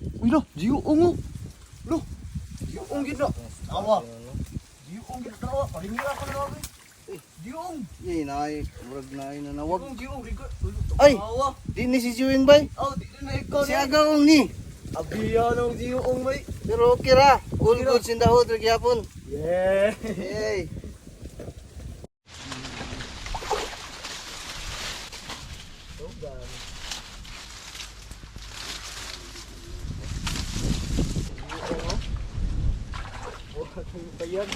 Uy lo, diuong oh. Lo, diuong gid na. Awa. Diuong gid na awa. Palingira ko na abi. Diuong. Yay, naay, murag naay na nawag. Diuong rigo. Ay! Awa. Di ni si Juwing bay. Oh, di na ikaw. Si Agaong ni. Abiya nang diuong bay. Pero okay ra. All Okay ra. goods in the hood, gyapon. Yeah. Yay. Buhat yung bayan.